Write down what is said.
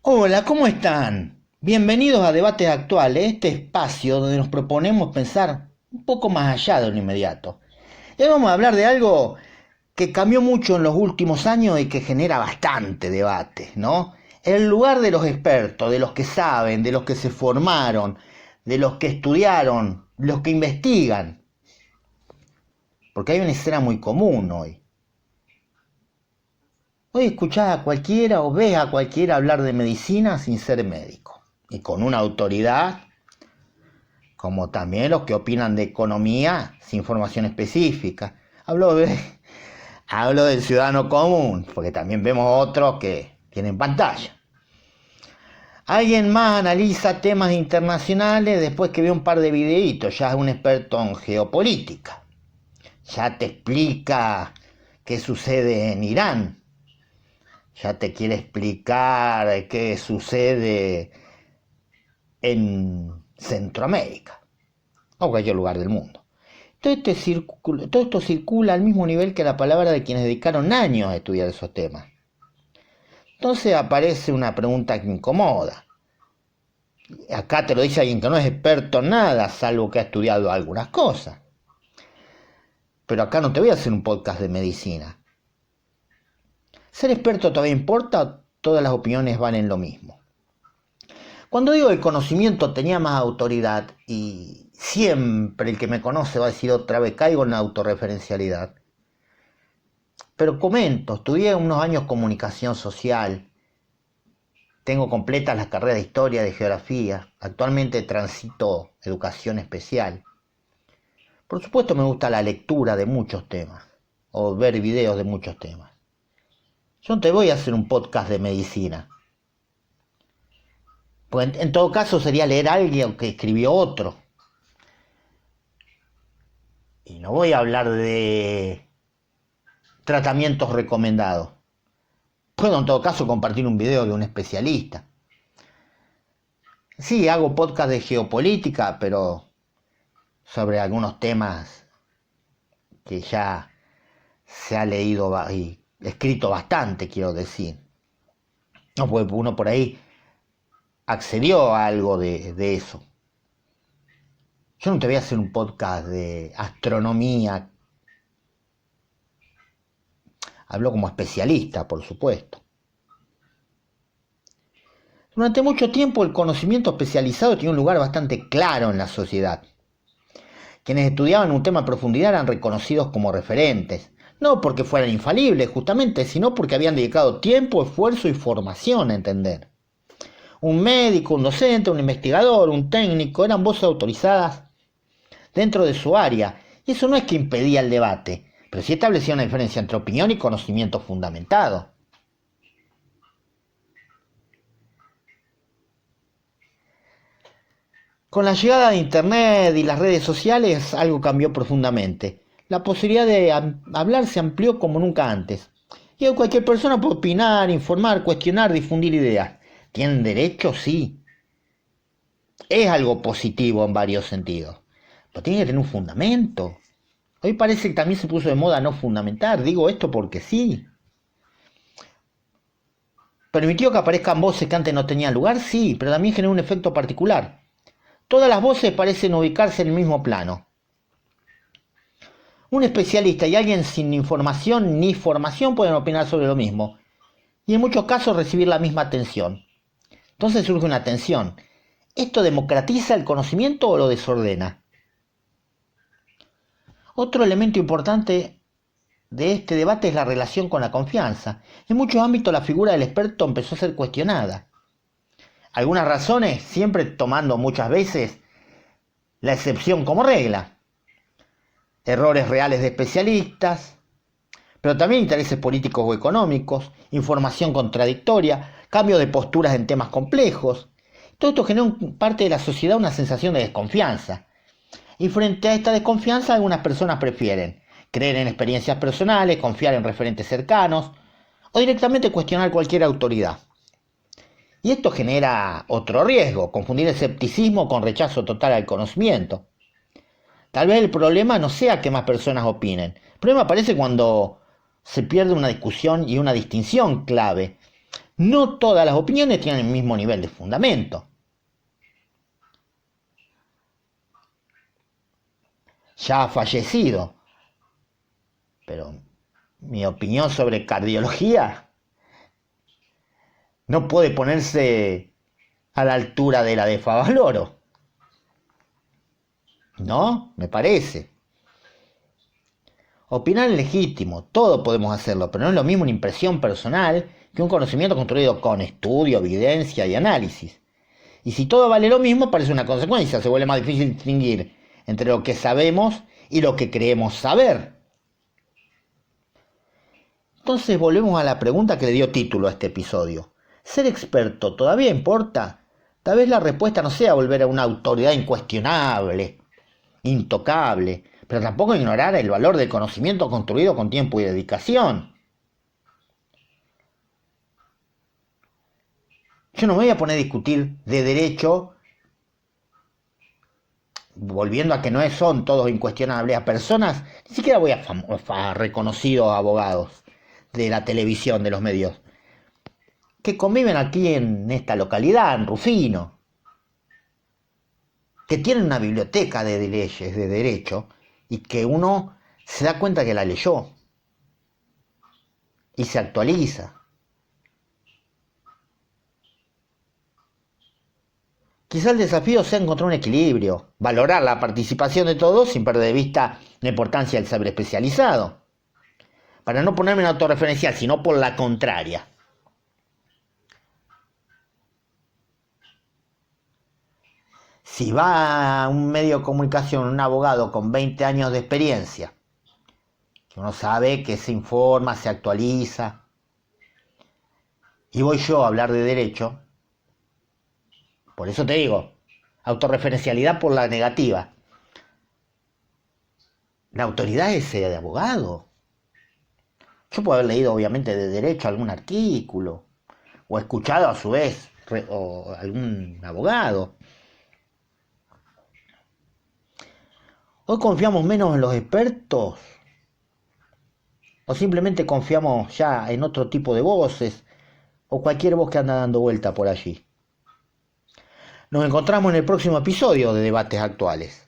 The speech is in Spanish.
Hola, ¿cómo están? Bienvenidos a Debates Actuales, este espacio donde nos proponemos pensar un poco más allá de lo inmediato. Y hoy vamos a hablar de algo que cambió mucho en los últimos años y que genera bastante debate, ¿no? El lugar de los expertos, de los que saben, de los que se formaron, de los que estudiaron, de los que investigan. Porque hay una escena muy común hoy. Hoy escuchás a cualquiera o ves a cualquiera hablar de medicina sin ser médico y con una autoridad, como también los que opinan de economía sin formación específica. Hablo del ciudadano común, porque también vemos otros que tienen pantalla. Alguien más analiza temas internacionales después que ve un par de videitos, ya es un experto en geopolítica. Ya te explica qué sucede en Irán. Ya te quiere explicar qué sucede en Centroamérica o cualquier lugar del mundo. Todo esto circula al mismo nivel que la palabra de quienes dedicaron años a estudiar esos temas. Entonces aparece una pregunta que incomoda. Acá te lo dice alguien que no es experto en nada, salvo que ha estudiado algunas cosas. Pero acá no te voy a hacer un podcast de medicina. ¿Ser experto todavía importa? Todas las opiniones valen lo mismo. Cuando digo el conocimiento tenía más autoridad, y siempre el que me conoce va a decir otra vez, caigo en la autorreferencialidad. Pero comento, estudié unos años comunicación social, tengo completas las carreras de historia, de geografía, actualmente transito educación especial. Por supuesto me gusta la lectura de muchos temas, o ver videos de muchos temas. Yo no te voy a hacer un podcast de medicina, pues en todo caso sería leer a alguien que escribió otro. Y no voy a hablar de tratamientos recomendados. Puedo en todo caso compartir un video de un especialista. Sí, hago podcast de geopolítica, pero sobre algunos temas que ya se ha leído y escrito bastante, quiero decir. No, pues uno por ahí accedió a algo de eso. Yo no te voy a hacer un podcast de astronomía. Hablo como especialista, por supuesto. Durante mucho tiempo el conocimiento especializado tenía un lugar bastante claro en la sociedad. Quienes estudiaban un tema a profundidad eran reconocidos como referentes, no porque fueran infalibles justamente, sino porque habían dedicado tiempo, esfuerzo y formación a entender. Un médico, un docente, un investigador, un técnico eran voces autorizadas dentro de su área, y eso no es que impedía el debate, pero sí establecía una diferencia entre opinión y conocimiento fundamentado. Con la llegada de Internet y las redes sociales, algo cambió profundamente. La posibilidad de hablar se amplió como nunca antes. Y hoy cualquier persona puede opinar, informar, cuestionar, difundir ideas. ¿Tienen derecho? Sí. Es algo positivo en varios sentidos. Pero tiene que tener un fundamento. Hoy parece que también se puso de moda no fundamentar. Digo esto porque sí. ¿Permitió que aparezcan voces que antes no tenían lugar? Sí, pero también generó un efecto particular. Todas las voces parecen ubicarse en el mismo plano. Un especialista y alguien sin información ni formación pueden opinar sobre lo mismo, y en muchos casos recibir la misma atención. Entonces surge una tensión. ¿Esto democratiza el conocimiento o lo desordena? Otro elemento importante de este debate es la relación con la confianza. En muchos ámbitos la figura del experto empezó a ser cuestionada. Algunas razones, siempre tomando muchas veces la excepción como regla. Errores reales de especialistas, pero también intereses políticos o económicos, información contradictoria, cambio de posturas en temas complejos. Todo esto genera en parte de la sociedad una sensación de desconfianza. Y frente a esta desconfianza, algunas personas prefieren creer en experiencias personales, confiar en referentes cercanos o directamente cuestionar cualquier autoridad. Y esto genera otro riesgo, confundir escepticismo con rechazo total al conocimiento. Tal vez el problema no sea que más personas opinen. El problema aparece cuando se pierde una discusión y una distinción clave. No todas las opiniones tienen el mismo nivel de fundamento. Ya ha fallecido, pero mi opinión sobre cardiología no puede ponerse a la altura de la de Favaloro. ¿No? Me parece. Opinar es legítimo, todos podemos hacerlo, pero no es lo mismo una impresión personal que un conocimiento construido con estudio, evidencia y análisis. Y si todo vale lo mismo, parece una consecuencia, se vuelve más difícil distinguir entre lo que sabemos y lo que creemos saber. Entonces volvemos a la pregunta que le dio título a este episodio. ¿Ser experto todavía importa? Tal vez la respuesta no sea volver a una autoridad incuestionable, intocable, pero tampoco ignorar el valor del conocimiento construido con tiempo y dedicación. Yo no me voy a poner a discutir de derecho, volviendo a que no son todos incuestionables, a personas, ni siquiera voy a reconocidos abogados de la televisión, de los medios, que conviven aquí en esta localidad, en Rufino, que tienen una biblioteca de leyes, de derecho, y que uno se da cuenta que la leyó y se actualiza. Quizá el desafío sea encontrar un equilibrio, valorar la participación de todos sin perder de vista la importancia del saber especializado, para no ponerme en autorreferencial, sino por la contraria. Si va a un medio de comunicación un abogado con 20 años de experiencia, que uno sabe que se informa, se actualiza, y voy yo a hablar de derecho, por eso te digo, autorreferencialidad por la negativa. La autoridad es de abogado. Yo puedo haber leído obviamente de derecho algún artículo, o escuchado a su vez o algún abogado. Hoy confiamos menos en los expertos, o simplemente confiamos ya en otro tipo de voces, o cualquier voz que anda dando vuelta por allí. Nos encontramos en el próximo episodio de Debates Actuales.